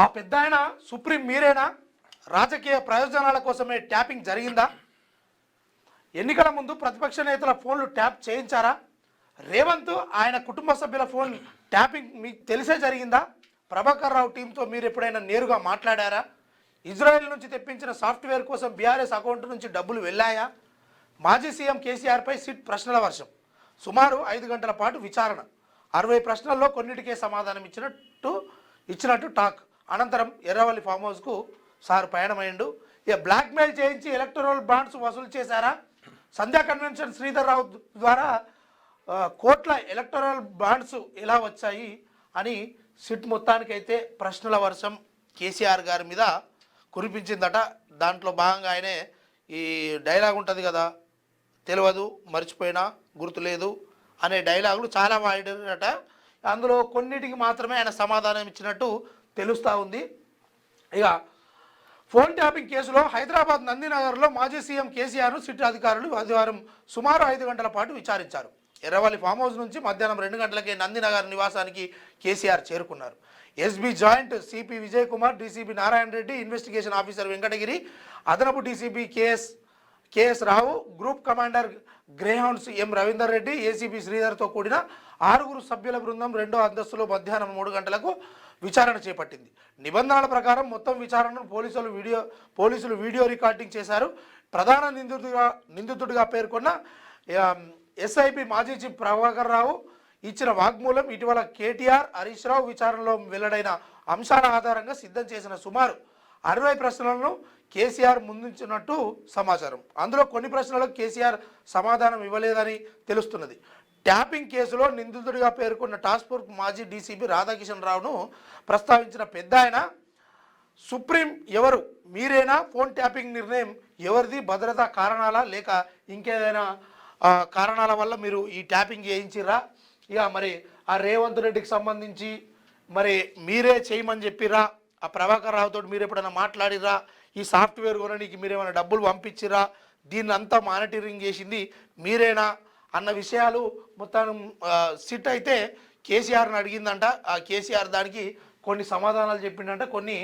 ఆ పెద్దాయన సుప్రీం మీరేనా? రాజకీయ ప్రయోజనాల కోసమే ట్యాపింగ్ జరిగిందా? ఎన్నికల ముందు ప్రతిపక్ష నేతల ఫోన్లు ట్యాప్ చేయించారా? రేవంత్ ఆయన కుటుంబ సభ్యుల ఫోన్ ట్యాపింగ్ మీకు తెలిసే జరిగిందా? ప్రభాకర్ రావు టీంతో మీరు ఎప్పుడైనా నేరుగా మాట్లాడారా? ఇజ్రాయెల్ నుంచి తెప్పించిన సాఫ్ట్వేర్ కోసం బీఆర్ఎస్ అకౌంట్ నుంచి డబ్బులు వెళ్ళాయా? మాజీ సీఎం కేసీఆర్పై సిట్ ప్రశ్నల వర్షం. సుమారు 5 గంటల పాటు విచారణ. 60 ప్రశ్నల్లో కొన్నిటికే సమాధానం ఇచ్చినట్టు టాక్. అనంతరం ఎర్రవల్లి ఫామ్ హౌస్కు సార్ పయనమైండు. ఇక బ్లాక్మెయిల్ చేయించి ఎలక్టరల్ బాండ్స్ వసూలు చేశారా? సంధ్యా కన్వెన్షన్ శ్రీధర్ రావు ద్వారా కోట్ల ఎలక్టరల్ బాండ్స్ ఎలా వచ్చాయి అని సిట్ మొత్తానికైతే ప్రశ్నల వర్షం కేసీఆర్ గారి మీద కురిపించిందట. దాంట్లో భాగంగా ఆయనే ఈ డైలాగ్ ఉంటుంది కదా, తెలియదు, మర్చిపోయినా, గుర్తులేదు అనే డైలాగులు చాలా వాడారట. అందులో కొన్నిటికి మాత్రమే ఆయన సమాధానం ఇచ్చినట్టు తెలుస్తూ ఉంది. ఇక ఫోన్ ట్యాపింగ్ కేసులో హైదరాబాద్ నందినగర్లో మాజీ సీఎం కేసీఆర్ను సిట్ అధికారులు ఆదివారం సుమారు 5 గంటల పాటు విచారించారు. ఎర్రవల్లి ఫామ్ హౌస్ నుంచి మధ్యాహ్నం 2 గంటలకే నందినగర్ నివాసానికి కేసీఆర్ చేరుకున్నారు. SB joint CP Vijay Kumar, DCP Narayana Reddy, investigation officer Venkatagiri, అదనపు డీసీపీ కేఎస్ రావు, గ్రూప్ కమాండర్ గ్రేహౌండ్స్ ఎం రవీందర్ రెడ్డి, ఏసీపీ శ్రీధర్తో కూడిన 6 సభ్యుల బృందం 2వ అంతస్తులో మధ్యాహ్నం 3 గంటలకు విచారణ చేపట్టింది. నిబంధనల ప్రకారం మొత్తం విచారణను పోలీసులు వీడియో రికార్డింగ్ చేశారు. ప్రధాన నిందితుడిగా పేర్కొన్న ఎస్ఐపి మాజీ చీఫ్ ప్రభాకర్ రావు ఇచ్చిన వాగ్మూలం, ఇటీవల కేటీఆర్, హరీష్ రావు విచారణలో వెల్లడైన అంశాల ఆధారంగా సిద్ధం చేసిన సుమారు 60 ప్రశ్నలను కేసీఆర్ ముందుంచినట్టు సమాచారం. అందులో కొన్ని ప్రశ్నలకు కేసీఆర్ సమాధానం ఇవ్వలేదని తెలుస్తున్నది. ట్యాపింగ్ కేసులో నిందితుడిగా పేర్కొన్న టాస్క్ ఫోర్స్ మాజీ డీసీపీ రాధాకిషన్ రావును ప్రస్తావించిన పెద్దాయన, సుప్రీం ఎవరు? మీరేనా? ఫోన్ ట్యాపింగ్ నిర్ణయం ఎవరిది? భద్రతా కారణాలా లేక ఇంకేదైనా కారణాల వల్ల మీరు ఈ ట్యాపింగ్ చేయించిర్రా? ఇక మరి ఆ రేవంత్ రెడ్డికి సంబంధించి మరి మీరే చేయమని చెప్పిర్రా? ఆ ప్రభాకర్ రావుతో మీరు ఎప్పుడైనా మాట్లాడిర్రా? ఈ సాఫ్ట్వేర్ కొనడానికి మీరు ఏమైనా డబ్బులు పంపించిర్రా? దీన్ని అంతా మానిటరింగ్ చేసింది మీరేనా అన్న విషయాలు మొత్తం సిట్ అయితే కేసీఆర్ని అడిగిందంట. ఆ కేసీఆర్ దానికి కొన్ని సమాధానాలు చెప్పిండంట, కొన్ని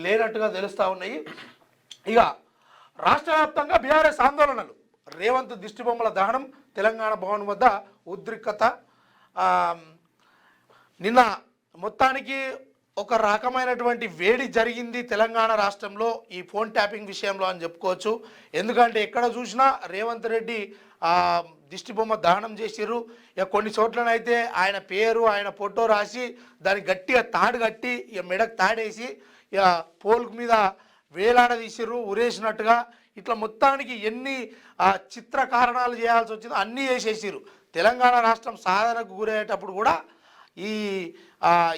లేనట్టుగా తెలుస్తూ ఉన్నాయి. ఇక రాష్ట్ర వ్యాప్తంగా బీఆర్ఎస్ ఆందోళనలు. రేవంత్ దిష్టిబొమ్మల దహనం, తెలంగాణ భవన్ వద్ద ఉద్రిక్తత. నిన్న మొత్తానికి ఒక రకమైనటువంటి వేడి జరిగింది తెలంగాణ రాష్ట్రంలో ఈ ఫోన్ ట్యాపింగ్ విషయంలో అని చెప్పుకోవచ్చు. ఎందుకంటే ఎక్కడ చూసినా రేవంత్ రెడ్డి దిష్టిబొమ్మ దహనం చేసిర్రు. ఇక కొన్ని చోట్లనైతే ఆయన పేరు, ఆయన ఫోటో రాసి దానికి గట్టిగా తాడు కట్టి ఇక మెడకు తాడేసి ఇక పోల్కు మీద వేలాడదీసిర్రు ఉరేసినట్టుగా. ఇట్లా మొత్తానికి ఎన్ని చిత్ర కారణాలు చేయాల్సి వచ్చిందో అన్నీ చేసేసిర్రు. తెలంగాణ రాష్ట్రం సాధనకు గురయ్యేటప్పుడు కూడా ఈ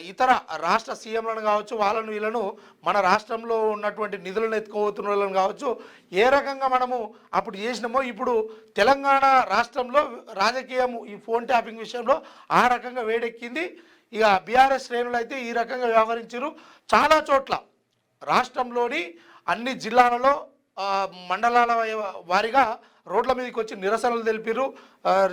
ఇతర రాష్ట్ర సీఎంలను కావచ్చు, వాళ్ళను వీళ్ళను మన రాష్ట్రంలో ఉన్నటువంటి నిధులను ఎత్తుకోబోతున్న వాళ్ళని కావచ్చు, ఏ రకంగా మనము అప్పుడు చేసినామో ఇప్పుడు తెలంగాణ రాష్ట్రంలో రాజకీయం ఈ ఫోన్ ట్యాపింగ్ విషయంలో ఆ రకంగా వేడెక్కింది. ఇక బీఆర్ఎస్ శ్రేణులు అయితే ఈ రకంగా వ్యవహరించారు. చాలా చోట్ల రాష్ట్రంలోని అన్ని జిల్లాలలో మండలాల వారీగా రోడ్ల మీదకి వచ్చి నిరసనలు తెలిపారు.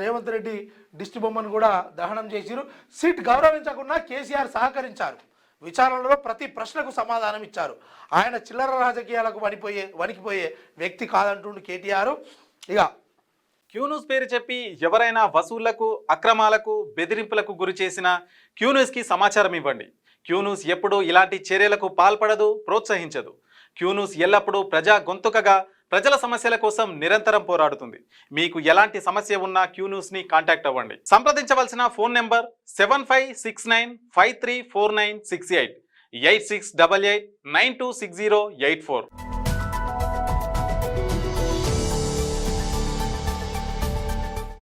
రేవంత్ రెడ్డి దిష్టి బొమ్మను కూడా దహనం చేసిరు. సిట్ గౌరవించకుండా కేసీఆర్ సహకరించారు. విచారణలో ప్రతి ప్రశ్నకు సమాధానం ఇచ్చారు. ఆయన చిల్లర రాజకీయాలకు వణికిపోయే వ్యక్తి కాదంటుండు కేటీఆర్. ఇక క్యూన్యూస్ పేరు చెప్పి ఎవరైనా వసూళ్లకు, అక్రమాలకు, బెదిరింపులకు గురి చేసిన క్యూన్యూస్కి సమాచారం ఇవ్వండి. క్యూన్యూస్ ఎప్పుడూ ఇలాంటి చర్యలకు పాల్పడదు, ప్రోత్సహించదు. క్యూన్యూస్ ఎల్లప్పుడూ ప్రజా గొంతుకగా ప్రజల సమస్యల కోసం నిరంతరం పోరాడుతుంది. మీకు ఎలాంటి సమస్య ఉన్నా క్యూన్యూస్ని కాంటాక్ట్ అవ్వండి. సంప్రదించవలసిన ఫోన్ నెంబర్ 7569534968 8688926084.